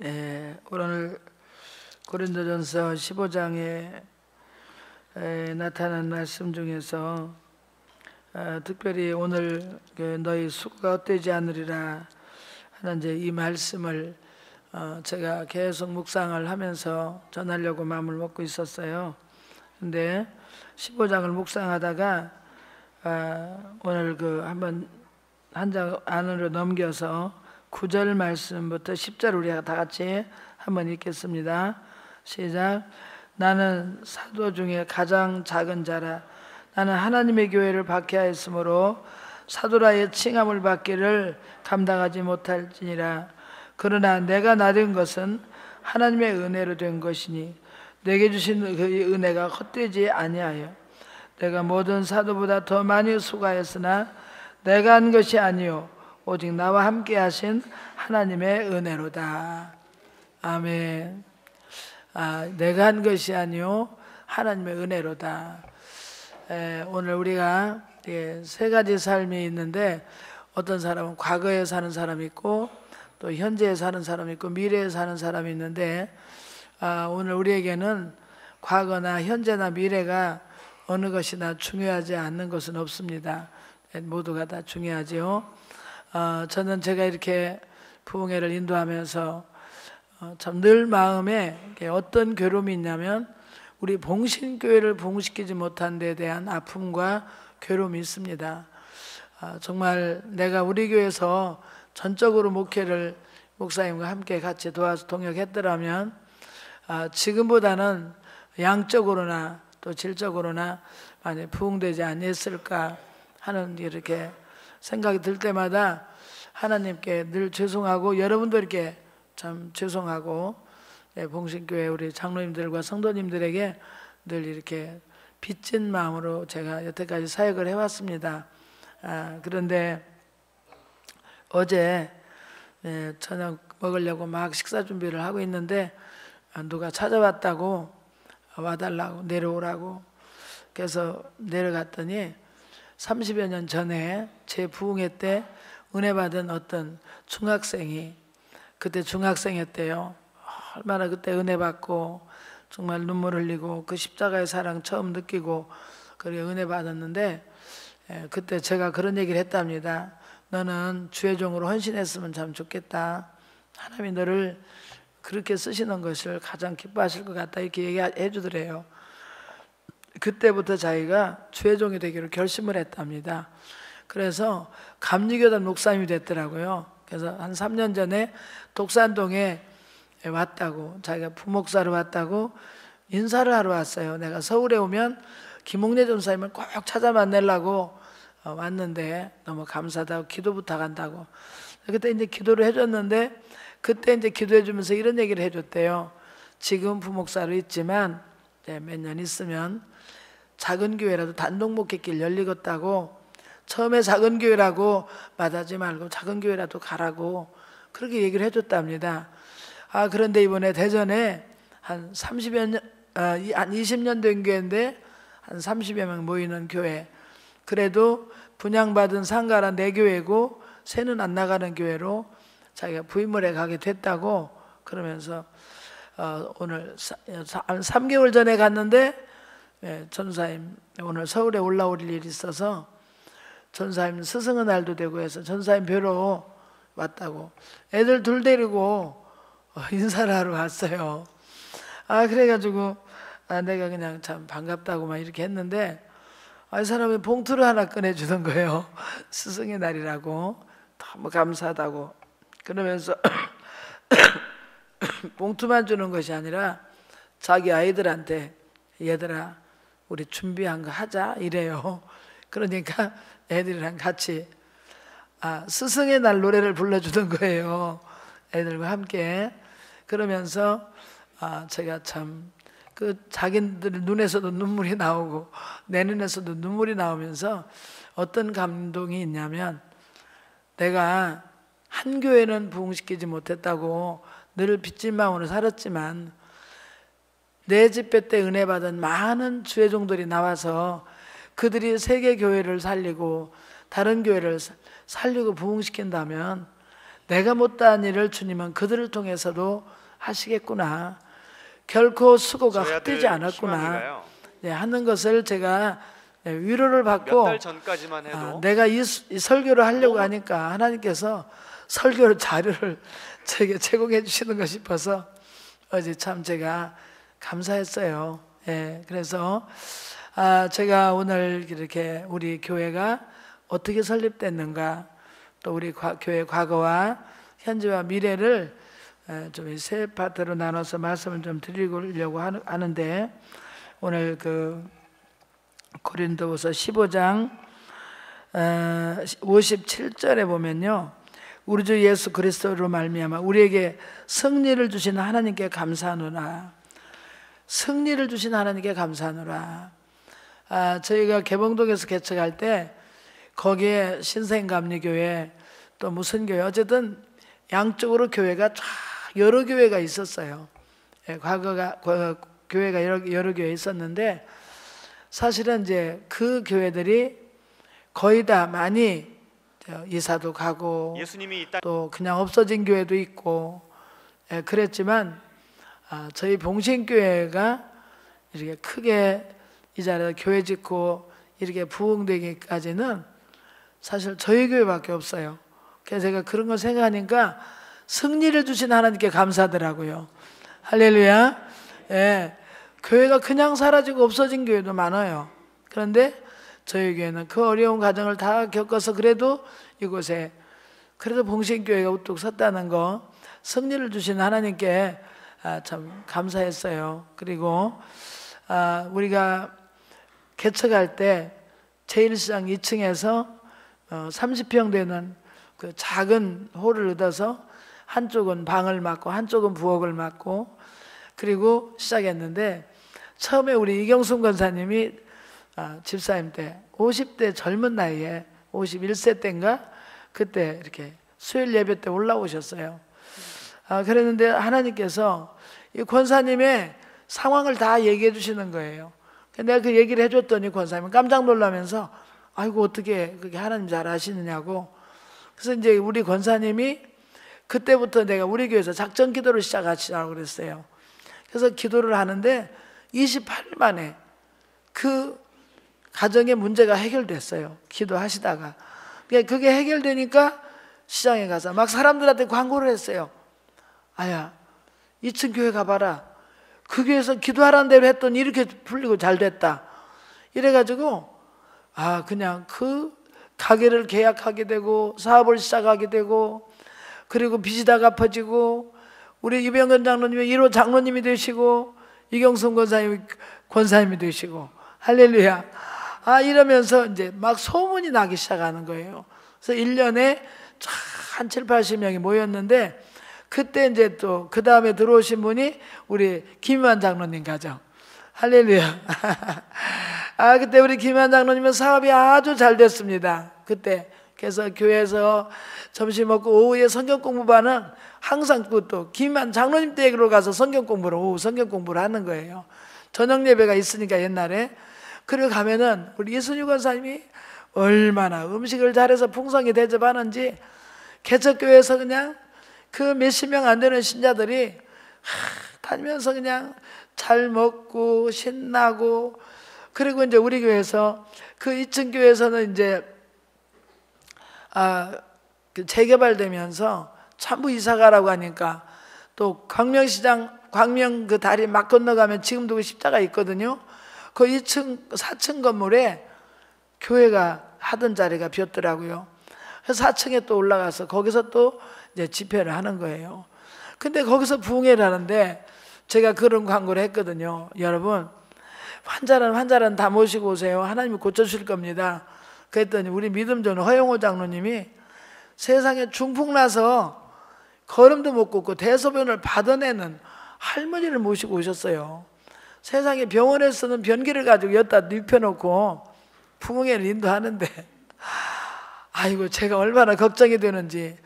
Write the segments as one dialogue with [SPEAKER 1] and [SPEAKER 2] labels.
[SPEAKER 1] 오늘 고린도전서 15장에 나타난 말씀 중에서 특별히 오늘 너희 수고가 헛되지 않으리라 하는 이제 이 말씀을 제가 계속 묵상을 하면서 전하려고 마음을 먹고 있었어요. 근데 15장을 묵상하다가 오늘 한번 한 장 안으로 넘겨서 9절 말씀부터 10절 우리가 다 같이 한번 읽겠습니다. 시작. 나는 사도 중에 가장 작은 자라. 나는 하나님의 교회를 박해하였으므로 사도라의 칭함을 받기를 감당하지 못할지니라. 그러나 내가 나된 것은 하나님의 은혜로 된 것이니 내게 주신 그 은혜가 헛되지 아니하여 내가 모든 사도보다 더 많이 수고하였으나 내가 한 것이 아니요 오직 나와 함께 하신 하나님의 은혜로다. 아멘. 내가 한 것이 아니요 하나님의 은혜로다. 오늘 우리가 세 가지 삶이 있는데 어떤 사람은 과거에 사는 사람이 있고 또 현재에 사는 사람이 있고 미래에 사는 사람이 있는데 오늘 우리에게는 과거나 현재나 미래가 어느 것이나 중요하지 않는 것은 없습니다. 모두가 다 중요하지요. 저는 제가 이렇게 부흥회를 인도하면서 참 늘 마음에 어떤 괴로움이 있냐면 우리 봉신교회를 부흥시키지 못한 데에 대한 아픔과 괴로움이 있습니다. 정말 내가 우리 교회에서 전적으로 목회를 목사님과 함께 같이 도와서 동역했더라면 지금보다는 양적으로나 또 질적으로나 많이 부흥되지 않았을까 하는 이렇게 생각이 들 때마다 하나님께 늘 죄송하고 여러분도 이렇게 참 죄송하고 봉신교회 우리 장로님들과 성도님들에게 늘 이렇게 빚진 마음으로 제가 여태까지 사역을 해왔습니다. 그런데 어제 저녁 먹으려고 막 식사 준비를 하고 있는데 누가 찾아왔다고 와달라고 내려오라고 그래서 내려갔더니 30여 년 전에 제 부흥회 때 은혜 받은 어떤 중학생이 그때 중학생이었대요. 얼마나 그때 은혜 받고 정말 눈물 흘리고 그 십자가의 사랑 처음 느끼고 그렇게 은혜 받았는데 그때 제가 그런 얘기를 했답니다. 너는 주의 종으로 헌신했으면 참 좋겠다. 하나님이 너를 그렇게 쓰시는 것을 가장 기뻐하실 것 같다 이렇게 얘기해 주더래요. 그때부터 자기가 주의 종이 되기로 결심을 했답니다. 그래서 감리교단 목사님이 됐더라고요. 그래서 한 3년 전에 독산동에 왔다고 자기가 부목사로 왔다고 인사를 하러 왔어요. 내가 서울에 오면 김홍래 전사님을 꼭 찾아 만나려고 왔는데 너무 감사하다고 기도 부탁한다고 그때 이제 기도를 해줬는데 그때 이제 기도해 주면서 이런 얘기를 해줬대요. 지금 부목사로 있지만 몇 년 있으면 작은 교회라도 단독 목회길 열리겠다고 처음에 작은 교회라고 맞하지 말고 작은 교회라도 가라고 그렇게 얘기를 해줬답니다. 그런데 이번에 대전에 한 30여 년, 한 20년 된 교회인데 한 30여 명 모이는 교회 그래도 분양받은 상가라 4교회고 새는 안 나가는 교회로 자기가 부임을 해 가게 됐다고 그러면서 오늘 한 3개월 전에 갔는데 전사님 오늘 서울에 올라올 일이 있어서 전사님 스승의 날도 되고 해서 전사님 뵈러 왔다고 애들 둘 데리고 인사를 하러 왔어요. 그래가지고 내가 그냥 참 반갑다고 막 이렇게 했는데 이 사람이 봉투를 하나 꺼내주는 거예요. 스승의 날이라고 너무 감사하다고 그러면서 봉투만 주는 것이 아니라 자기 아이들한테 얘들아 우리 준비한 거 하자 이래요. 그러니까 애들이랑 같이 스승의 날 노래를 불러주는 거예요. 애들과 함께 그러면서 제가 참 그 자기들 눈에서도 눈물이 나오고 내 눈에서도 눈물이 나오면서 어떤 감동이 있냐면 내가 한 교회는 부흥시키지 못했다고 늘 빚진 마음으로 살았지만 내 집회 때 은혜 받은 많은 주의 종들이 나와서 그들이 세계 교회를 살리고 다른 교회를 살리고 부흥시킨다면 내가 못다한 일을 주님은 그들을 통해서도 하시겠구나. 결코 수고가 헛되지 않았구나. 네, 하는 것을 제가 위로를 받고
[SPEAKER 2] 몇 달 전까지만 해도
[SPEAKER 1] 내가 이 설교를 하려고 하니까 하나님께서 설교 자료를 제게 제공해 주시는 것 싶어서 어제 참 제가 감사했어요. 예, 그래서 제가 오늘 이렇게 우리 교회가 어떻게 설립됐는가, 또 우리 교회 과거와 현재와 미래를 좀 세 파트로 나눠서 말씀을 좀 드리려고 하는데, 오늘 그 고린도후서 15장 57절에 보면요, 우리 주 예수 그리스도로 말미암아 우리에게 승리를 주신 하나님께 감사하노라. 승리를 주신 하나님께 감사하노라. 저희가 개봉동에서 개척할 때 거기에 신생감리교회 또 무슨 교회, 어쨌든 양쪽으로 교회가 쫙 여러 교회가 있었어요. 교회가 여러 교회 있었는데, 사실은 이제 그 교회들이 거의 다 많이 이사도 가고 또 그냥 없어진 교회도 있고 그랬지만, 저희 봉신교회가 이렇게 크게 이 자리에 교회 짓고 이렇게 부흥되기까지는 사실 저희 교회밖에 없어요. 그래서 제가 그런 걸 생각하니까 승리를 주신 하나님께 감사하더라고요. 할렐루야. 예, 교회가 그냥 사라지고 없어진 교회도 많아요. 그런데 저희 교회는 그 어려운 과정을 다 겪어서 그래도 이곳에 그래도 봉신교회가 우뚝 섰다는 거, 승리를 주신 하나님께 참 감사했어요. 그리고 우리가 개척할 때 제1시장 2층에서 30평 되는 그 작은 홀을 얻어서 한쪽은 방을 맡고 한쪽은 부엌을 맡고 그리고 시작했는데, 처음에 우리 이경순 권사님이 집사님 때 50대 젊은 나이에 51세 때인가 그때 이렇게 수요일 예배 때 올라오셨어요. 그랬는데 하나님께서 이 권사님의 상황을 다 얘기해 주시는 거예요. 내가 그 얘기를 해줬더니 권사님은 깜짝 놀라면서 아이고 어떻게 그게 하나님 잘 아시느냐고. 그래서 이제 우리 권사님이 그때부터 내가 우리 교회에서 작전 기도를 시작하시라고 그랬어요. 그래서 기도를 하는데 28일 만에 그 가정의 문제가 해결됐어요. 기도하시다가. 그게 해결되니까 시장에 가서 막 사람들한테 광고를 했어요. 아야, 2층 교회 가봐라. 그 교회에서 기도하라는 대로 했더니 이렇게 풀리고 잘 됐다. 이래가지고 그냥 그 가게를 계약하게 되고 사업을 시작하게 되고, 그리고 빚이 다 갚아지고, 우리 이병건 장로님이 1호 장로님이 되시고 이경순 권사님이 되시고, 할렐루야. 이러면서 이제 막 소문이 나기 시작하는 거예요. 그래서 1년에 한 7, 80명이 모였는데, 그때 이제 또 그 다음에 들어오신 분이 우리 김만 장로님 가정. 할렐루야. 그때 우리 김만 장로님은 사업이 아주 잘 됐습니다. 그때. 그래서 교회에서 점심 먹고 오후에 성경 공부반은 항상 또 김만 장로님 댁으로 가서 성경 공부를, 오후 성경 공부를 하는 거예요. 저녁 예배가 있으니까 옛날에. 그리고 가면은 우리 이순유 권사님이 얼마나 음식을 잘해서 풍성히 대접하는지, 개척교회에서 그냥 그 몇십 명 안 되는 신자들이 다니면서 그냥 잘 먹고 신나고. 그리고 이제 우리 교회에서 그 2층 교회에서는 이제 재개발되면서 전부 이사가라고 하니까, 또 광명 그 다리 막 건너가면 지금도 그 십자가 있거든요. 그 2층 4층 건물에 교회가 하던 자리가 비었더라고요. 그래서 4층에 또 올라가서 거기서 또 이제 집회를 하는 거예요. 근데 거기서 부흥회를 하는데 제가 그런 광고를 했거든요. 여러분, 환자는 다 모시고 오세요. 하나님이 고쳐주실 겁니다. 그랬더니 우리 믿음 좋은 허영호 장로님이 세상에 중풍 나서 걸음도 못 걷고 대소변을 받아내는 할머니를 모시고 오셨어요. 세상에 병원에서는 변기를 가지고 여기다 눕혀놓고 부흥회를 인도하는데, 아이고 제가 얼마나 걱정이 되는지.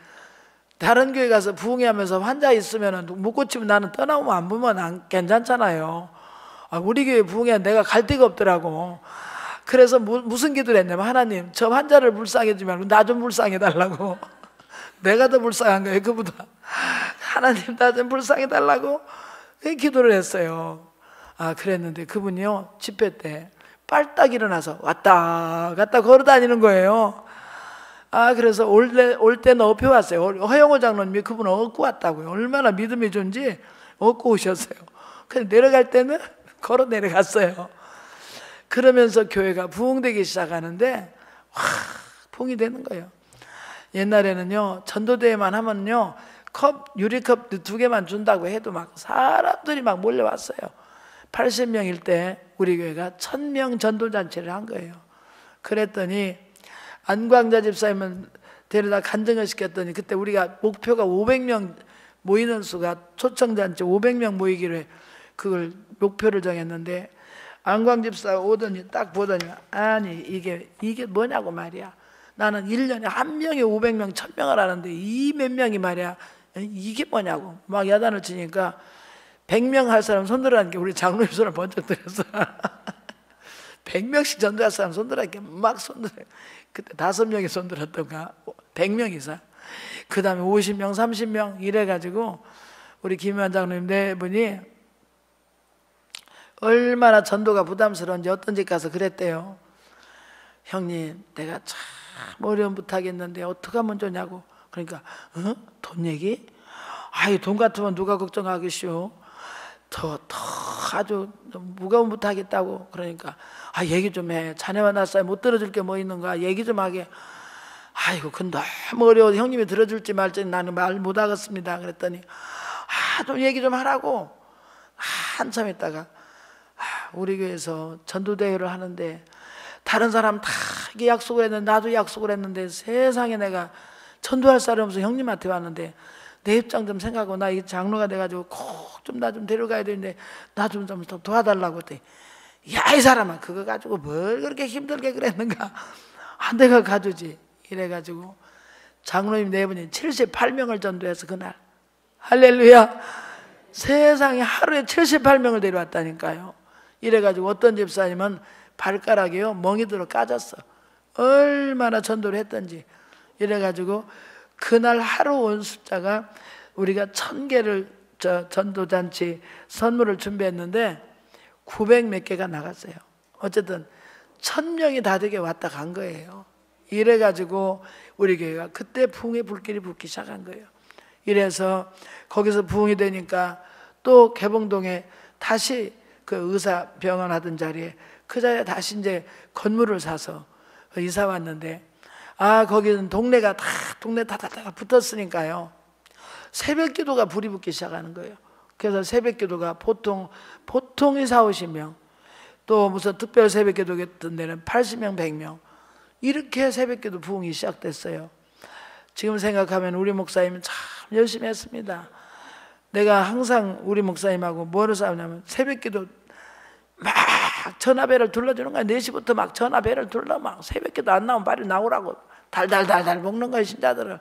[SPEAKER 1] 다른 교회 가서 부흥회 하면서 환자 있으면 못 고치면 나는 떠나오면 안 보면 괜찮잖아요. 우리 교회 부흥회 내가 갈 데가 없더라고. 그래서 무슨 기도를 했냐면, 하나님 저 환자를 불쌍해 주지 말고 나 좀 불쌍해 달라고. 내가 더 불쌍한 거예요, 그보다. 하나님 나 좀 불쌍해 달라고 기도를 했어요. 그랬는데 그분이요, 집회 때 빨딱 일어나서 왔다 갔다 걸어 다니는 거예요. 그래서 올 때는 업혀 왔어요. 허영호 장로님이 그분을 얻고 왔다고요. 얼마나 믿음이 좋은지 얻고 오셨어요. 근데 내려갈 때는 걸어 내려갔어요. 그러면서 교회가 부흥되기 시작하는데 부흥이 되는 거예요. 옛날에는요, 전도대회만 하면요, 유리컵 2개만 준다고 해도 막 사람들이 막 몰려왔어요. 80명일 때 우리 교회가 1000명 전도잔치를 한 거예요. 그랬더니 안광자 집사님은 데려다 간증을 시켰더니 그때 우리가 목표가 500명 모이는 수가 초청잔치 500명 모이기로 그걸 목표를 정했는데, 안광 집사 오더니 딱 보더니 아니 이게 뭐냐고 말이야. 나는 1년에 한 명이 500명 1000명을 하는데 이 몇 명이 말이야 이게 뭐냐고 막 야단을 치니까 100명 할 사람 손들라는 게 우리 장로님 손을 번쩍 들었어. 100명씩 전도할 사람 손들라는 게 막 손들어. 그때 5명이 손들었던가 100명 이상. 그 다음에 50명 30명 이래가지고 우리 김현 장로님 네 분이 얼마나 전도가 부담스러운지 어떤 집 가서 그랬대요. 형님 내가 참 어려운 부탁했는데 어떻게 하면 좋냐고. 그러니까 돈 얘기? 돈 같으면 누가 걱정하겠쇼. 더 아주 무거운 부탁했다고. 그러니까 얘기 좀 해. 자네와 나 사이 못 들어줄 게 뭐 있는가 얘기 좀 하게. 그건 너무 어려워. 형님이 들어줄지 말지 나는 말 못하겠습니다. 그랬더니 좀 얘기 좀 하라고. 한참 있다가 우리 교회에서 전도대회를 하는데 다른 사람 다 이게 약속을 했는데 나도 약속을 했는데 세상에 내가 전도할 사람 없어 형님한테 왔는데 내 입장 좀 생각하고 나 이 장로가 돼가지고 꼭 좀 나 좀 데려가야 되는데 나 좀 더 도와달라고 했더니 야 이 사람아 그거 가지고 뭘 그렇게 힘들게 그랬는가. 내가 가주지. 이래가지고 장로님 네 분이 78명을 전도해서 그날 할렐루야 세상에 하루에 78명을 데려왔다니까요. 이래가지고 어떤 집사님은 발가락이요 멍이 들어 까졌어. 얼마나 전도를 했던지. 이래가지고 그날 하루 온 숫자가 우리가 1000개를 전도잔치 선물을 준비했는데 900 몇 개가 나갔어요. 어쨌든 1000명이 다 되게 왔다 간 거예요. 이래가지고 우리 교회가 그때 부흥의 불길이 붙기 시작한 거예요. 이래서 거기서 부흥이 되니까 또 개봉동에 다시 그 의사병원 하던 자리에 그 자리에 다시 이제 건물을 사서 이사 왔는데 거기는 동네 다 붙었으니까요. 새벽 기도가 불이 붙기 시작하는 거예요. 그래서 새벽 기도가 보통이 40-50명, 또 무슨 특별 새벽 기도 같은 데는 80명, 100명 이렇게 새벽 기도 부흥이 시작됐어요. 지금 생각하면 우리 목사님은 참 열심히 했습니다. 내가 항상 우리 목사님하고 뭐를 싸우냐면 새벽 기도 막 전화배를 둘러주는 거야. 4시부터 막 전화배를 둘러 막 새벽 기도 안 나오면 빨리 나오라고 달달달달 먹는 거야 신자들을.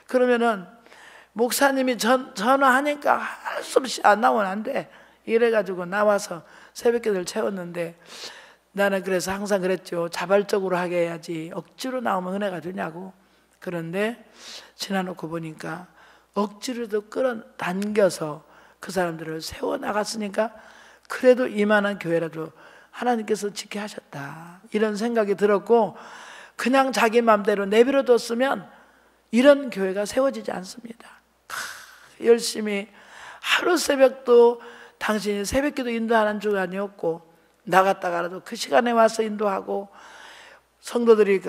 [SPEAKER 1] 그러면은 목사님이 전화하니까 할 수 없이 안 나오면 안 돼. 이래가지고 나와서 새벽 기도를 채웠는데 나는 그래서 항상 그랬죠. 자발적으로 하게 해야지 억지로 나오면 은혜가 되냐고. 그런데 지나놓고 보니까 억지로도 끌어당겨서 그 사람들을 세워나갔으니까 그래도 이만한 교회라도 하나님께서 지켜 하셨다 이런 생각이 들었고, 그냥 자기 마음대로 내버려뒀으면 이런 교회가 세워지지 않습니다. 열심히 하루 새벽도 당신이 새벽기도 인도하는 주간이었고 나갔다가라도 그 시간에 와서 인도하고, 성도들이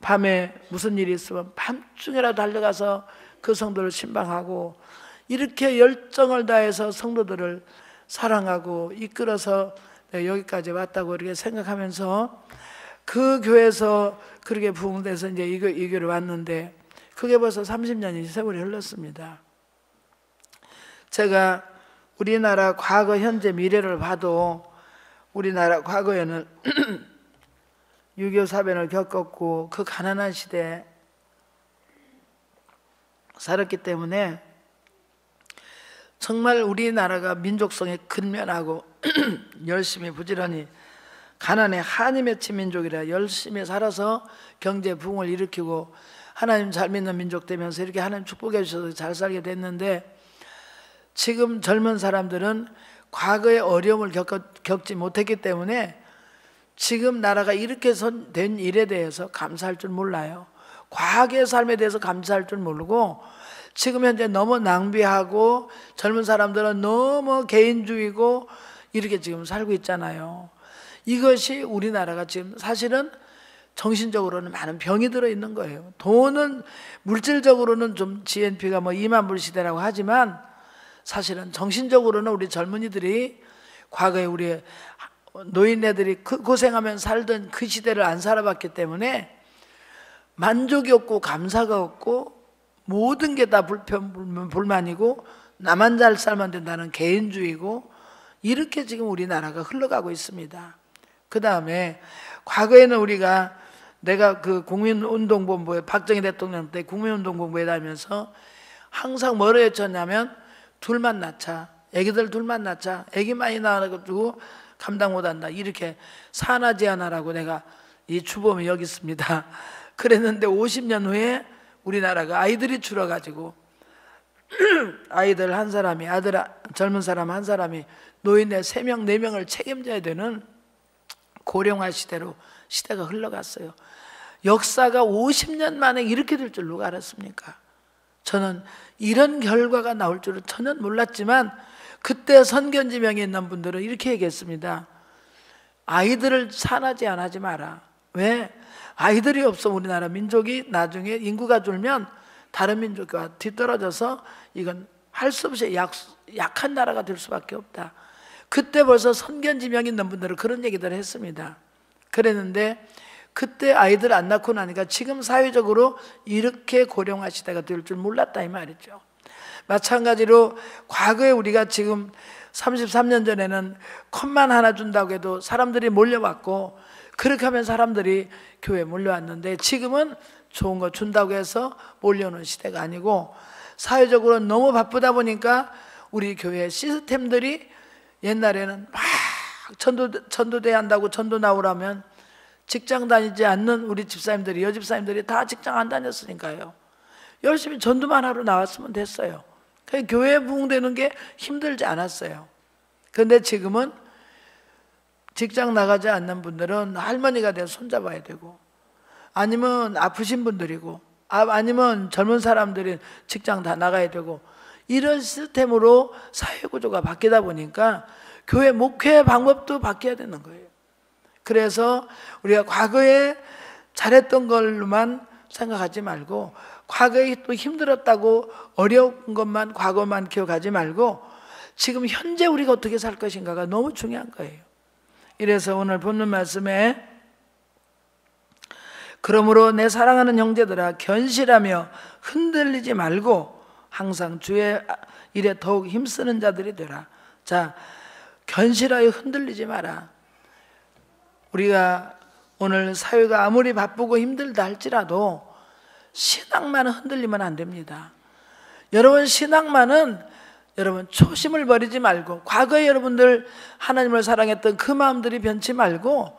[SPEAKER 1] 밤에 무슨 일이 있으면 밤중에라도 달려가서 그 성도를 신방하고, 이렇게 열정을 다해서 성도들을 사랑하고 이끌어서 여기까지 왔다고 이렇게 생각하면서 그 교회에서 그렇게 부흥돼서 이제 이 교회를 왔는데 그게 벌써 30년이 세월이 흘렀습니다. 제가 우리나라 과거, 현재, 미래를 봐도 우리나라 과거에는 6.25 사변을 겪었고 그 가난한 시대에 살았기 때문에 정말 우리나라가 민족성에 근면하고 열심히 부지런히 가난에 한이 맺힌 민족이라 열심히 살아서 경제 부흥을 일으키고 하나님 잘 믿는 민족 되면서 이렇게 하나님 축복해 주셔서 잘 살게 됐는데, 지금 젊은 사람들은 과거의 어려움을 겪지 못했기 때문에 지금 나라가 이렇게 된 일에 대해서 감사할 줄 몰라요. 과거의 삶에 대해서 감사할 줄 모르고 지금 현재 너무 낭비하고 젊은 사람들은 너무 개인주의고 이렇게 지금 살고 있잖아요. 이것이 우리나라가 지금 사실은 정신적으로는 많은 병이 들어있는 거예요. 돈은 물질적으로는 좀 GNP가 뭐 2만 불 시대라고 하지만 사실은 정신적으로는 우리 젊은이들이 과거에 우리 노인네들이 고생하면서 살던 그 시대를 안 살아봤기 때문에 만족이 없고 감사가 없고 모든 게 다 불만이고 나만 잘 살면 된다는 개인주의고 이렇게 지금 우리나라가 흘러가고 있습니다. 그 다음에 과거에는 내가 그 국민운동본부에 박정희 대통령 때 국민운동본부에 다니면서 항상 뭐를 외쳤냐면 둘만 낳자, 애기들 둘만 낳자, 애기 많이 낳아가지고 감당 못한다, 이렇게 산하 제한하라고 내가 이 주범이 여기 있습니다. 그랬는데 50년 후에 우리나라가 아이들이 줄어가지고 아이들 한 사람이 젊은 사람 한 사람이 노인네 3명 4명을 책임져야 되는 고령화 시대로 시대가 흘러갔어요. 역사가 50년 만에 이렇게 될 줄 누가 알았습니까? 저는 이런 결과가 나올 줄은 전혀 몰랐지만 그때 선견지명에 있는 분들은 이렇게 얘기했습니다. 아이들을 산하 제한하지 마라. 왜? 아이들이 없어 우리나라 민족이 나중에 인구가 줄면 다른 민족과 뒤떨어져서 이건 할 수 없이 약한 나라가 될 수밖에 없다. 그때 벌써 선견지명 있는 분들은 그런 얘기들을 했습니다. 그랬는데 그때 아이들 안 낳고 나니까 지금 사회적으로 이렇게 고령화 시대가 될 줄 몰랐다 이 말이죠. 마찬가지로 과거에 우리가 지금 33년 전에는 컵만 하나 준다고 해도 사람들이 몰려왔고 그렇게 하면 사람들이 교회에 몰려왔는데 지금은 좋은 거 준다고 해서 몰려오는 시대가 아니고 사회적으로 너무 바쁘다 보니까 우리 교회 시스템들이 옛날에는 막 전도대 한다고 전도 나오라면 직장 다니지 않는 우리 집사님들이 여집사님들이 다 직장 안 다녔으니까요. 열심히 전도만 하러 나왔으면 됐어요. 교회에 부흥되는 게 힘들지 않았어요. 그런데 지금은 직장 나가지 않는 분들은 할머니가 돼서 손잡아야 되고 아니면 아프신 분들이고 아니면 젊은 사람들이 직장 다 나가야 되고 이런 시스템으로 사회구조가 바뀌다 보니까 교회 목회 방법도 바뀌어야 되는 거예요. 그래서 우리가 과거에 잘했던 걸로만 생각하지 말고 과거에 또 힘들었다고 어려운 것만 과거만 기억하지 말고 지금 현재 우리가 어떻게 살 것인가가 너무 중요한 거예요. 이래서 오늘 본문 말씀에 그러므로 내 사랑하는 형제들아 견실하며 흔들리지 말고 항상 주의 일에 더욱 힘쓰는 자들이 되라. 자, 견실하여 흔들리지 마라. 우리가 오늘 사회가 아무리 바쁘고 힘들다 할지라도 신앙만은 흔들리면 안 됩니다. 여러분 신앙만은 여러분 초심을 버리지 말고 과거에 여러분들 하나님을 사랑했던 그 마음들이 변치 말고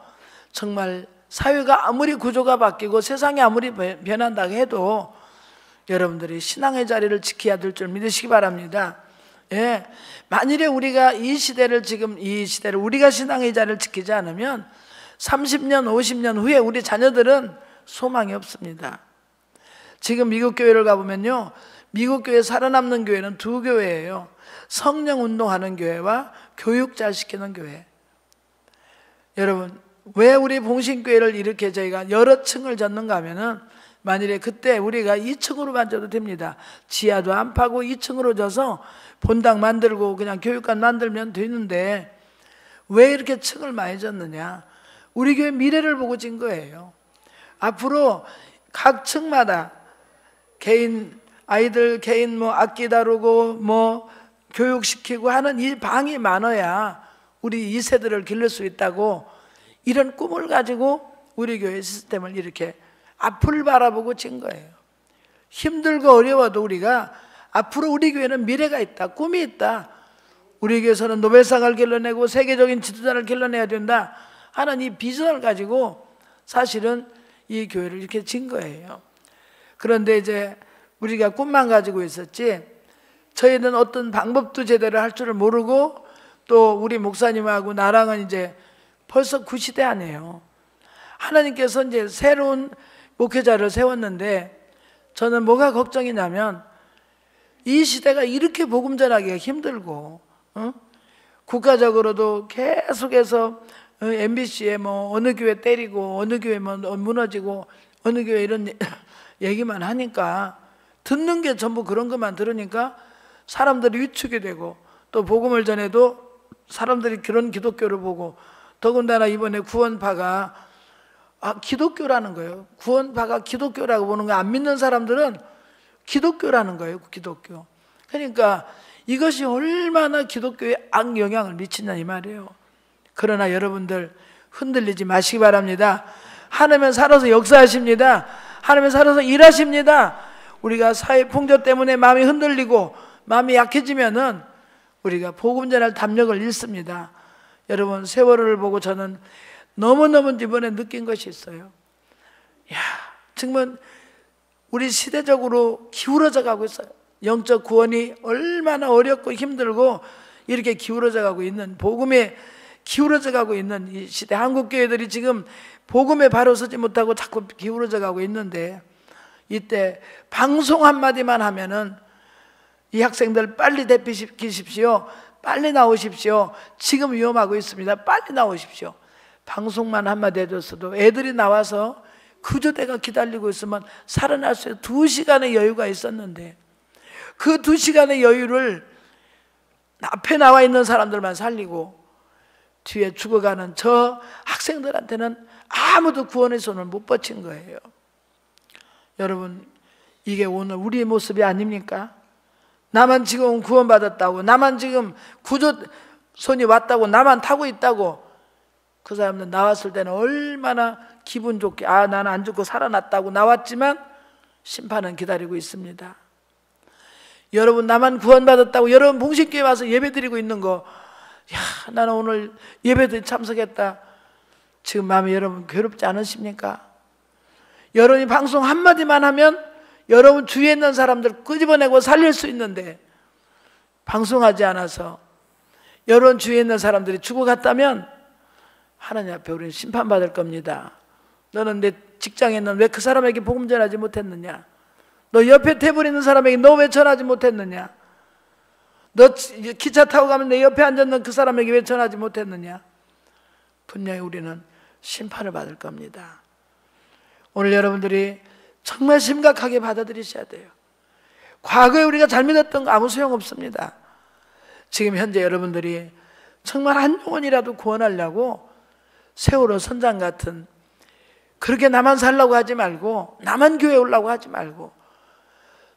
[SPEAKER 1] 정말 사회가 아무리 구조가 바뀌고 세상이 아무리 변한다 해도 여러분들이 신앙의 자리를 지켜야 될 줄 믿으시기 바랍니다. 예, 만일에 우리가 이 시대를 우리가 신앙의 자리를 지키지 않으면 30년, 50년 후에 우리 자녀들은 소망이 없습니다. 지금 미국 교회를 가보면요, 미국 교회 살아남는 교회는 2교회예요. 성령 운동하는 교회와 교육 잘 시키는 교회. 여러분 왜 우리 봉신교회를 이렇게 저희가 여러 층을 졌는가 하면은 만일에 그때 우리가 2층으로만 져도 됩니다. 지하도 안 파고 2층으로 져서 본당 만들고 그냥 교육관 만들면 되는데 왜 이렇게 층을 많이 졌느냐? 우리 교회 미래를 보고 진 거예요. 앞으로 각 층마다 아이들 개인 악기 다루고 교육시키고 하는 이 방이 많아야 우리 2세들을 기를 수 있다고 이런 꿈을 가지고 우리 교회 시스템을 이렇게 앞을 바라보고 진 거예요. 힘들고 어려워도 우리가 앞으로 우리 교회는 미래가 있다, 꿈이 있다, 우리 교회에서는 노벨상을 길러내고 세계적인 지도자를 길러내야 된다 하는 이 비전을 가지고 사실은 이 교회를 이렇게 진 거예요. 그런데 이제 우리가 꿈만 가지고 있었지 저희는 어떤 방법도 제대로 할 줄을 모르고 또 우리 목사님하고 나랑은 이제 벌써 그 시대 아니에요. 하나님께서 이제 새로운 목회자를 세웠는데 저는 뭐가 걱정이냐면 이 시대가 이렇게 복음 전하기가 힘들고 국가적으로도 계속해서 MBC에 뭐 어느 교회 때리고 어느 교회 뭐 무너지고 어느 교회 이런 얘기만 하니까 듣는 게 전부 그런 것만 들으니까 사람들이 위축이 되고 또 복음을 전해도 사람들이 그런 기독교를 보고 더군다나 이번에 구원파가 기독교라는 거예요. 구원파가 기독교라고 보는 거 안 믿는 사람들은 기독교라는 거예요. 기독교. 그러니까 이것이 얼마나 기독교에 악영향을 미치냐 이 말이에요. 그러나 여러분들 흔들리지 마시기 바랍니다. 하나님은 살아서 역사하십니다. 하나님은 살아서 일하십니다. 우리가 사회 풍조 때문에 마음이 흔들리고 마음이 약해지면은 우리가 복음 전할 담력을 잃습니다. 여러분 세월호를 보고 저는 너무너무 이번에 느낀 것이 있어요. 야, 정말 우리 시대적으로 기울어져 가고 있어요. 영적 구원이 얼마나 어렵고 힘들고 이렇게 기울어져 가고 있는 복음에 기울어져 가고 있는 이 시대 한국 교회들이 지금 복음에 바로 서지 못하고 자꾸 기울어져 가고 있는데 이때 방송 한마디만 하면은 이 학생들 빨리 대피시키십시오. 빨리 나오십시오. 지금 위험하고 있습니다. 빨리 나오십시오. 방송만 한마디 해줬어도 애들이 나와서 구조대가 기다리고 있으면 살아날 수 있어요. 2시간의 여유가 있었는데 그 2시간의 여유를 앞에 나와 있는 사람들만 살리고 뒤에 죽어가는 저 학생들한테는 아무도 구원의 손을 못 뻗친 거예요. 여러분 이게 오늘 우리의 모습이 아닙니까? 나만 지금 구원받았다고, 나만 지금 구조손이 왔다고, 나만 타고 있다고 그 사람들 나왔을 때는 얼마나 기분 좋게 나는 안 죽고 살아났다고 나왔지만 심판은 기다리고 있습니다. 여러분 나만 구원받았다고 여러분 봉식교회 와서 예배드리고 있는 거 나는 오늘 예배드리 참석했다. 지금 마음이 여러분 괴롭지 않으십니까? 여러분이 방송 한마디만 하면 여러분 주위에 있는 사람들 끄집어내고 살릴 수 있는데 방송하지 않아서 여러분 주위에 있는 사람들이 죽어갔다면 하나님 앞에 우리는 심판받을 겁니다. 너는 내 직장에는 왜 그 사람에게 복음 전하지 못했느냐? 너 옆에 테이블에 있는 사람에게 너 왜 전하지 못했느냐? 너 기차 타고 가면 내 옆에 앉았는 그 사람에게 왜 전하지 못했느냐? 분명히 우리는 심판을 받을 겁니다. 오늘 여러분들이 정말 심각하게 받아들이셔야 돼요. 과거에 우리가 잘 믿었던 거 아무 소용없습니다. 지금 현재 여러분들이 정말 한 영혼이라도 구원하려고 세월호 선장 같은 그렇게 나만 살라고 하지 말고 나만 교회 오려고 하지 말고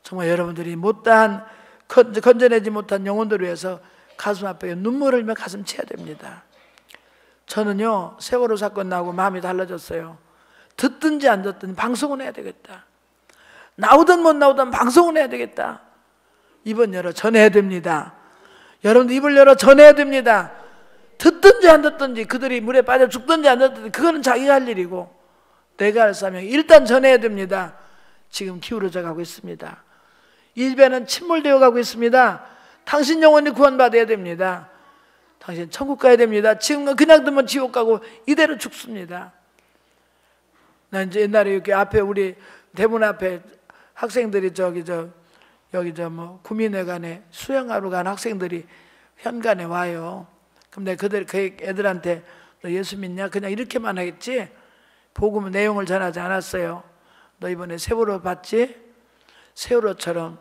[SPEAKER 1] 정말 여러분들이 못다한 건져내지 못한 영혼들을 위해서 가슴 앞에 눈물을 흘리며 가슴 쳐야 됩니다. 저는요 세월호 사건 나고 마음이 달라졌어요. 듣든지 안 듣든지 방송은 해야 되겠다. 나오든 못 나오든 방송은 해야 되겠다. 입은 열어 전해야 됩니다. 여러분들 입을 열어 전해야 됩니다. 듣든지 안 듣든지 그들이 물에 빠져 죽든지 안 듣든지 그거는 자기가 할 일이고 내가 할 사명이 일단 전해야 됩니다. 지금 기울어져 가고 있습니다. 일배는 침몰되어 가고 있습니다. 당신 영혼이 구원받아야 됩니다. 당신 천국 가야 됩니다. 지금 그냥 두면 지옥 가고 이대로 죽습니다. 난 이제 옛날에 여기 앞에 우리 대문 앞에 학생들이 여기 뭐 구민회관에 수영하러 간 학생들이 현관에 와요. 그럼 내가 그 애들한테 너 예수 믿냐? 그냥 이렇게만 하겠지 복음 내용을 전하지 않았어요. 너 이번에 세월호 봤지? 세월호처럼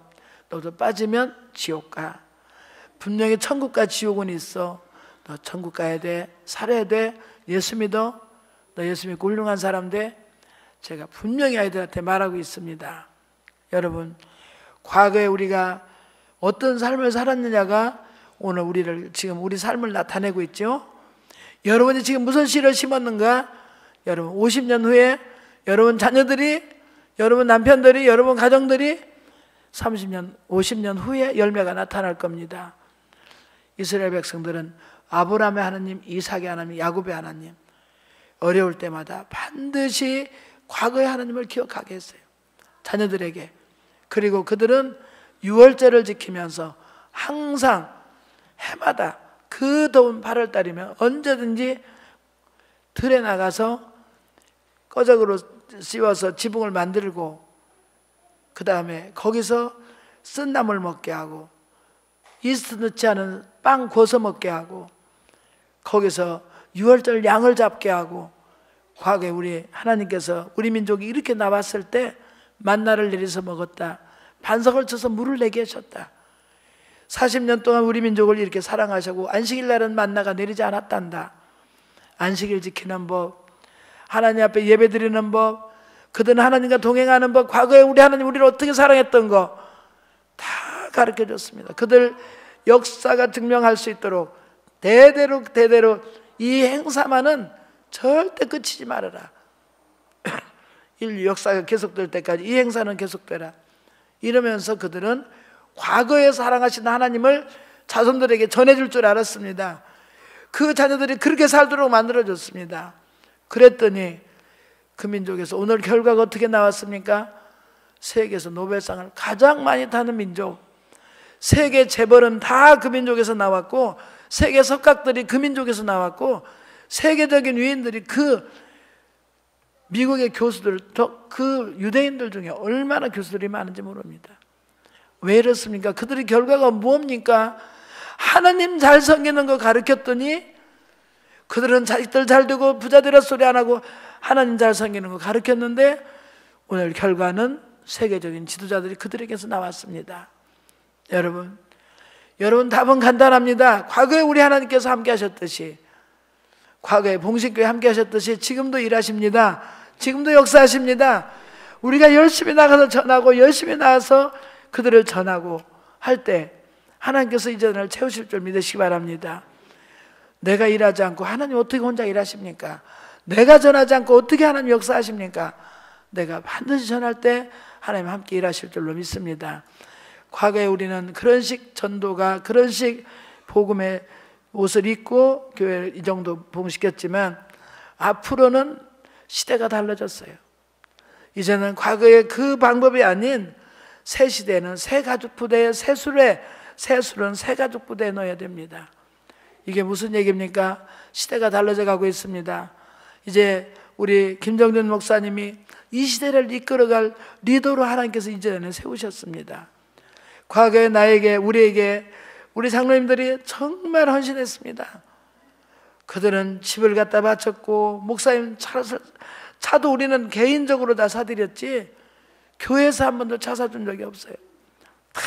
[SPEAKER 1] 너도 빠지면 지옥 가. 분명히 천국과 지옥은 있어. 너 천국 가야 돼. 살아야 돼. 예수 믿어. 너 예수 믿고 훌륭한 사람 돼. 제가 분명히 아이들한테 말하고 있습니다. 여러분 과거에 우리가 어떤 삶을 살았느냐가 오늘 지금 우리 삶을 나타내고 있죠. 여러분이 지금 무슨 씨를 심었는가? 여러분 50년 후에 여러분 자녀들이 여러분 남편들이 여러분 가정들이 30년 50년 후에 열매가 나타날 겁니다. 이스라엘 백성들은 아브라함의 하나님, 이삭의 하나님, 야곱의 하나님 어려울 때마다 반드시 과거의 하나님을 기억하게 했어요. 자녀들에게. 그리고 그들은 유월절을 지키면서 항상 해마다 그 더운 8월달이면 언제든지 들에 나가서 꺼적으로 씌워서 지붕을 만들고 그 다음에 거기서 쓴 나물 먹게 하고 이스트 넣지 않은 빵 구워서 먹게 하고 거기서 유월절 양을 잡게 하고 과거에 우리 하나님께서 우리 민족이 이렇게 나왔을 때 만나를 내려서 먹었다. 반석을 쳐서 물을 내게 하셨다. 40년 동안 우리 민족을 이렇게 사랑하시고 안식일 날은 만나가 내리지 않았단다. 안식일 지키는 법, 하나님 앞에 예배 드리는 법, 그들은 하나님과 동행하는 법, 과거에 우리 하나님 우리를 어떻게 사랑했던 거 다 가르쳐 줬습니다. 그들 역사가 증명할 수 있도록 대대로 이 행사만은 절대 끝이지 말아라. 인류 역사가 계속될 때까지 이 행사는 계속되라. 이러면서 그들은 과거에 사랑하신 하나님을 자손들에게 전해줄 줄 알았습니다. 그 자녀들이 그렇게 살도록 만들어줬습니다. 그랬더니 그 민족에서 오늘 결과가 어떻게 나왔습니까? 세계에서 노벨상을 가장 많이 타는 민족, 세계 재벌은 다 그 민족에서 나왔고 세계 석학들이 그 민족에서 나왔고 세계적인 위인들이 그 미국의 교수들, 그 유대인들 중에 얼마나 교수들이 많은지 모릅니다. 왜 이렇습니까? 그들의 결과가 뭡니까? 하나님 잘 섬기는 거 가르쳤더니 그들은 자식들 잘 되고 부자 되라 소리 안 하고 하나님 잘 섬기는 거 가르쳤는데 오늘 결과는 세계적인 지도자들이 그들에게서 나왔습니다. 여러분 답은 간단합니다. 과거에 우리 하나님께서 함께 하셨듯이, 과거에 봉식교회 함께 하셨듯이 지금도 일하십니다. 지금도 역사하십니다. 우리가 열심히 나가서 전하고 열심히 나가서 그들을 전하고 할 때 하나님께서 이 전을 채우실 줄 믿으시기 바랍니다. 내가 일하지 않고 하나님 어떻게 혼자 일하십니까? 내가 전하지 않고 어떻게 하나님 역사하십니까? 내가 반드시 전할 때 하나님 함께 일하실 줄로 믿습니다. 과거에 우리는 그런 식 전도가, 그런 식 복음의 옷을 입고 교회 이 정도 봉시켰지만 앞으로는 시대가 달라졌어요. 이제는 과거의 그 방법이 아닌 새 시대는 새 가족 부대에 새 술은 새 가족 부대에 넣어야 됩니다. 이게 무슨 얘기입니까? 시대가 달라져 가고 있습니다. 이제 우리 김정준 목사님이 이 시대를 이끌어갈 리더로 하나님께서 이제는 세우셨습니다. 과거에 나에게, 우리에게, 우리 장로님들이 정말 헌신했습니다. 그들은 집을 갖다 바쳤고 목사님 차도 우리는 개인적으로 다 사드렸지 교회에서 한 번도 차 사준 적이 없어요. 다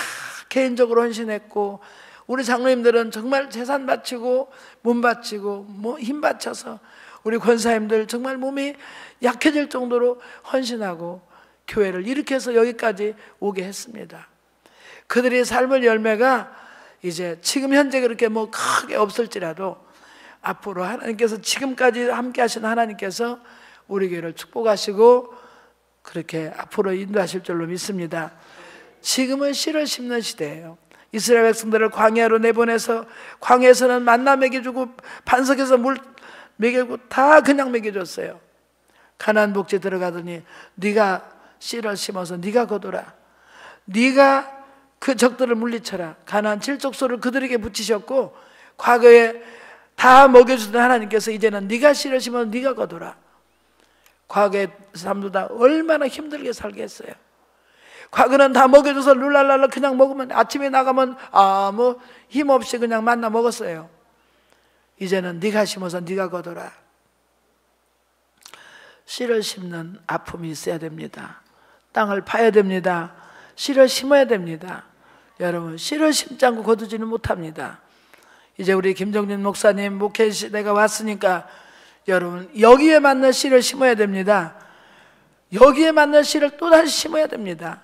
[SPEAKER 1] 개인적으로 헌신했고 우리 장로님들은 정말 재산 바치고 몸 바치고 힘 바쳐서 우리 권사님들 정말 몸이 약해질 정도로 헌신하고 교회를 일으켜서 여기까지 오게 했습니다. 그들의 삶의 열매가 이제 지금 현재 그렇게 크게 없을지라도 앞으로 하나님께서 지금까지 함께 하신 하나님께서 우리 교회를 축복하시고 그렇게 앞으로 인도하실 줄로 믿습니다. 지금은 씨를 심는 시대예요. 이스라엘 백성들을 광야로 내보내서 광야에서는 만나 먹여주고 반석에서 물 먹이고 다 그냥 먹여줬어요. 가나안 복지 들어가더니 네가 씨를 심어서 네가 거두라. 네가 그 적들을 물리쳐라. 가나안 칠족소를 그들에게 붙이셨고 과거에 다 먹여주던 하나님께서 이제는 네가 씨를 심어서 네가 거두라. 과거의 삶도 다 얼마나 힘들게 살게 했어요. 과거는 다 먹여줘서 룰랄랄라 그냥 먹으면 아침에 나가면 아무 힘없이 그냥 만나 먹었어요. 이제는 네가 심어서 네가 거둬라. 씨를 심는 아픔이 있어야 됩니다. 땅을 파야 됩니다. 씨를 심어야 됩니다. 여러분 씨를 심지 않고 거두지는 못합니다. 이제 우리 김정진 목사님 목회 시대가 왔으니까 여러분 여기에 맞는 씨를 심어야 됩니다. 여기에 맞는 씨를 또다시 심어야 됩니다.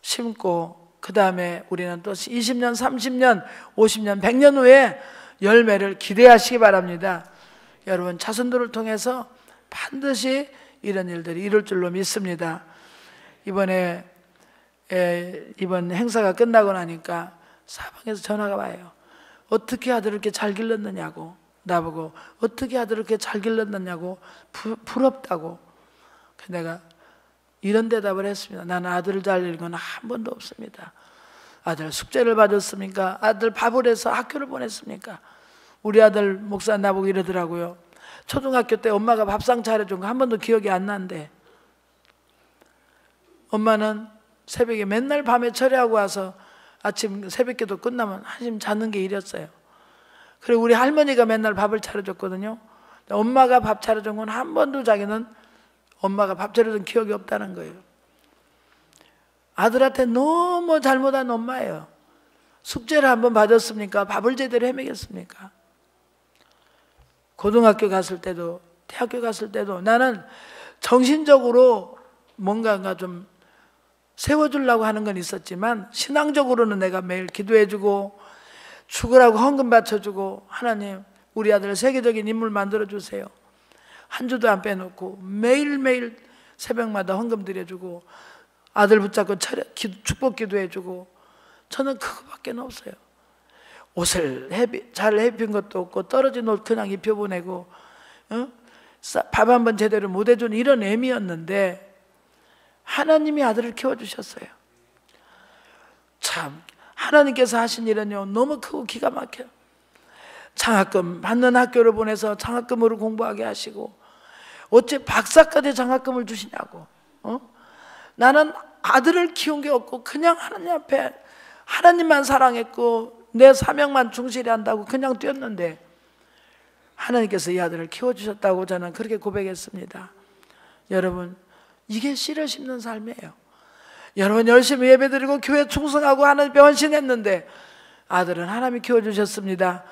[SPEAKER 1] 심고 그 다음에 우리는 또 20년, 30년, 50년, 100년 후에 열매를 기대하시기 바랍니다. 여러분 자손들을 통해서 반드시 이런 일들이 이룰 줄로 믿습니다. 이번 행사가 끝나고 나니까 사방에서 전화가 와요. 어떻게 아들을 이렇게 잘 길렀느냐고 나보고 어떻게 아들을 이렇게 잘 길렀느냐고 부럽다고. 내가 이런 대답을 했습니다. 나는 아들을 잘린 건 한 번도 없습니다. 아들 숙제를 받았습니까? 아들 밥을 해서 학교를 보냈습니까? 우리 아들 목사 나보고 이러더라고요. 초등학교 때 엄마가 밥상 차려준 거 한 번도 기억이 안 난대. 엄마는 새벽에 맨날 밤에 처리하고 와서 아침 새벽기도 끝나면 한심 자는 게 일이었어요. 그리고 우리 할머니가 맨날 밥을 차려줬거든요. 엄마가 밥 차려준 건 한 번도 자기는 엄마가 밥 차려준 기억이 없다는 거예요. 아들한테 너무 잘못한 엄마예요. 숙제를 한번 받았습니까? 밥을 제대로 해먹였습니까? 고등학교 갔을 때도 대학교 갔을 때도 나는 정신적으로 뭔가 좀 세워주려고 하는 건 있었지만 신앙적으로는 내가 매일 기도해주고 죽으라고 헌금 바쳐주고 하나님 우리 아들 세계적인 인물 만들어주세요. 한 주도 안 빼놓고 매일매일 새벽마다 헌금 드려주고 아들 붙잡고 축복 기도해주고 저는 그거밖에 없어요. 옷을 잘 입힌 것도 없고 떨어진 옷 그냥 입혀보내고 밥 한 번 제대로 못 해준 이런 애미였는데 하나님이 아들을 키워주셨어요. 참 하나님께서 하신 일은요 너무 크고 기가 막혀요. 장학금 받는 학교를 보내서 장학금으로 공부하게 하시고 어째 박사까지 장학금을 주시냐고. 나는 아들을 키운 게 없고 그냥 하나님 앞에 하나님만 사랑했고 내 사명만 충실히 한다고 그냥 뛰었는데 하나님께서 이 아들을 키워주셨다고 저는 그렇게 고백했습니다. 여러분 이게 씨를 심는 삶이에요. 여러분 열심히 예배드리고 교회 충성하고 하나님 변신했는데 아들은 하나님이 키워주셨습니다.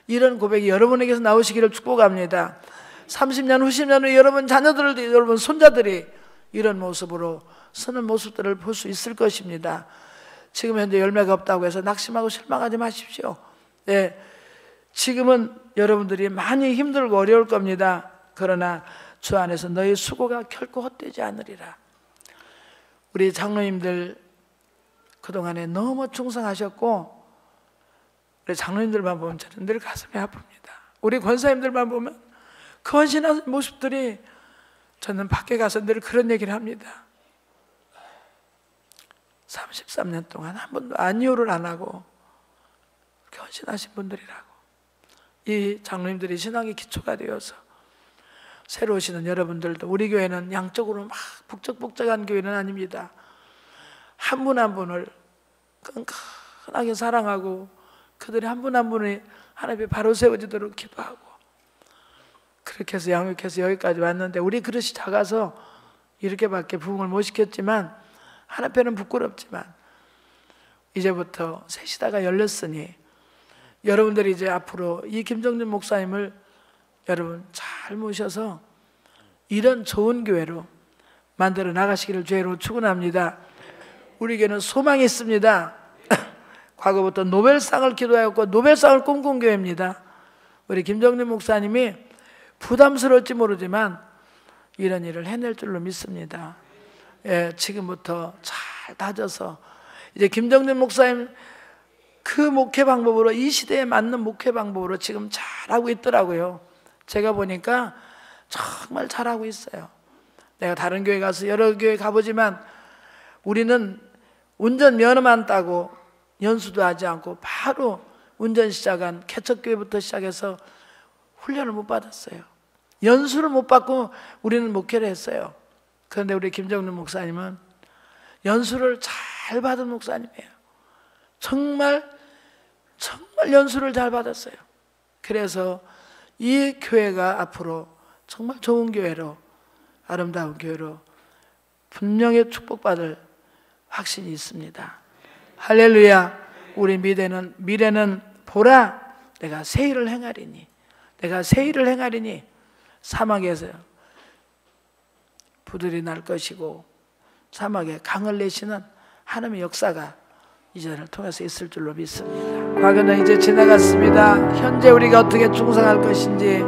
[SPEAKER 1] 이런 고백이 여러분에게서 나오시기를 축복합니다. 30년, 90년 후에 여러분 자녀들, 여러분 손자들이 이런 모습으로 서는 모습들을 볼 수 있을 것입니다. 지금 현재 열매가 없다고 해서 낙심하고 실망하지 마십시오. 네, 지금은 여러분들이 많이 힘들고 어려울 겁니다. 그러나 주 안에서 너희 수고가 결코 헛되지 않으리라. 우리 장로님들 그동안에 너무 충성하셨고 우리 장로님들만 보면 저는 늘 가슴이 아픕니다. 우리 권사님들만 보면 그 헌신한 모습들이 저는 밖에 가서 늘 그런 얘기를 합니다. 33년 동안 한 번도 안이호를 안 하고 헌신하신 분들이라고. 이 장로님들이 신앙의 기초가 되어서 새로 오시는 여러분들도 우리 교회는 양쪽으로 막 북적북적한 교회는 아닙니다. 한 분 한 분을 끈끈하게 사랑하고 그들이 한 분 한 분이 하나님의 바로 세워지도록 기도하고 그렇게 해서 양육해서 여기까지 왔는데 우리 그릇이 작아서 이렇게밖에 부흥을 못 시켰지만 하나님께는 부끄럽지만 이제부터 새 시대가 열렸으니 여러분들이 이제 앞으로 이 김정준 목사님을 여러분 잘 모셔서 이런 좋은 교회로 만들어 나가시기를 주의로 축원합니다. 우리 교회는 소망이 있습니다. 과거부터 노벨상을 기도하였고 노벨상을 꿈꾼 교회입니다. 우리 김정준 목사님이 부담스러울지 모르지만 이런 일을 해낼 줄로 믿습니다. 예, 지금부터 잘 다져서 이제 김정준 목사님 그 목회 방법으로 이 시대에 맞는 목회 방법으로 지금 잘하고 있더라고요. 제가 보니까 정말 잘하고 있어요. 내가 다른 교회 가서 여러 교회 가보지만 우리는 운전 면허만 따고 연수도 하지 않고 바로 운전 시작한 개척교회부터 시작해서 훈련을 못 받았어요. 연수를 못 받고 우리는 목회를 했어요. 그런데 우리 김정준 목사님은 연수를 잘 받은 목사님이에요. 정말 연수를 잘 받았어요. 그래서 이 교회가 앞으로 정말 좋은 교회로 아름다운 교회로 분명히 축복받을 확신이 있습니다. 할렐루야. 우리 미래는 보라 내가 새 일을 행하리니 내가 새 일을 행하리니 사막에서 부들이 날 것이고 사막에 강을 내시는 하나님의 역사가 이제를 통해서 있을 줄로 믿습니다. 과거는 이제 지나갔습니다. 현재 우리가 어떻게 충성할 것인지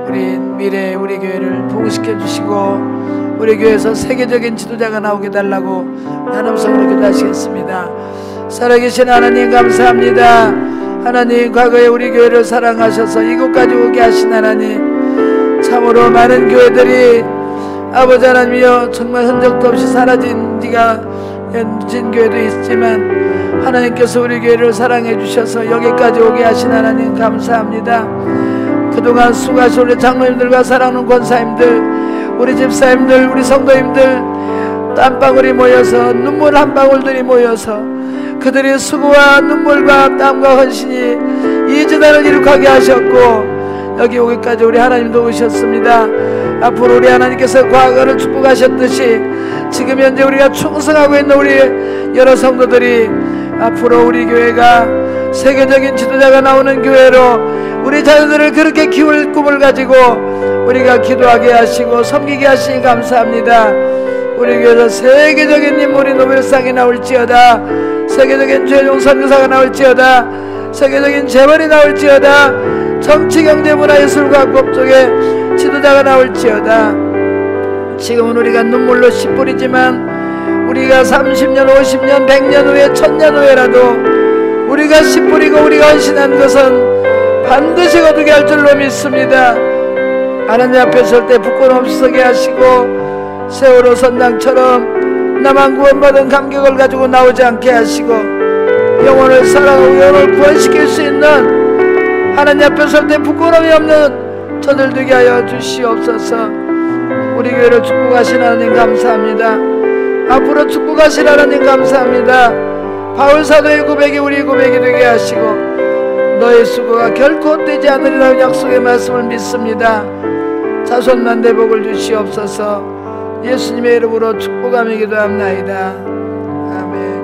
[SPEAKER 1] 우리 미래에 우리 교회를 부흥시켜 주시고 우리 교회에서 세계적인 지도자가 나오게 달라고 나눔성으로 기도하시겠습니다. 살아계신 하나님 감사합니다. 하나님 과거에 우리 교회를 사랑하셔서 이곳까지 오게 하신 하나님 참으로 많은 교회들이 아버지 하나님이여, 정말 흔적도 없이 사라진 네가 연진 교회도 있지만 하나님께서 우리 교회를 사랑해 주셔서 여기까지 오게 하신 하나님 감사합니다. 그동안 수고하신 우리 장로님들과 사랑하는 권사님들, 우리 집사님들, 우리 성도님들 땀방울이 모여서, 눈물 한 방울들이 모여서 그들의 수고와 눈물과 땀과 헌신이 이 재단을 이룩하게 하셨고, 여기 오기까지 우리 하나님도 오셨습니다. 앞으로 우리 하나님께서 과거를 축복하셨듯이 지금 현재 우리가 충성하고 있는 우리 여러 성도들이 앞으로 우리 교회가 세계적인 지도자가 나오는 교회로 우리 자녀들을 그렇게 키울 꿈을 가지고 우리가 기도하게 하시고 섬기게 하시니 감사합니다. 우리 교회에서 세계적인 인물이 노벨상이 나올지어다, 세계적인 최종 선교사가 나올지어다, 세계적인 재벌이 나올지어다, 정치, 경제, 문화, 예술, 과학, 법쪽에 지도자가 나올지어다. 지금은 우리가 눈물로 씨 뿌리지만 우리가 30년, 50년, 100년 후에, 1000년 후에라도 우리가 씨 뿌리고 우리가 헌신한 것은 반드시 거두게 할 줄로 믿습니다. 하나님 앞에 설 때 부끄러움 없이 서게 하시고, 세월호 선장처럼 나만 구원받은 감격을 가지고 나오지 않게 하시고, 영혼을 사랑하고 영혼을 구원시킬 수 있는 하나님 앞에 설 때 부끄러움이 없는 저들 되게 하여 주시옵소서. 우리 교회를 축복하신 하나님 감사합니다. 앞으로 축복하신 하나님 감사합니다. 바울 사도의 고백이 우리 고백이 되게 하시고 너의 수고가 결코 헛되지 않으리라는 약속의 말씀을 믿습니다. 자손만대 복을 주시옵소서. 예수님의 이름으로 축복하며 기도합나이다. 아멘.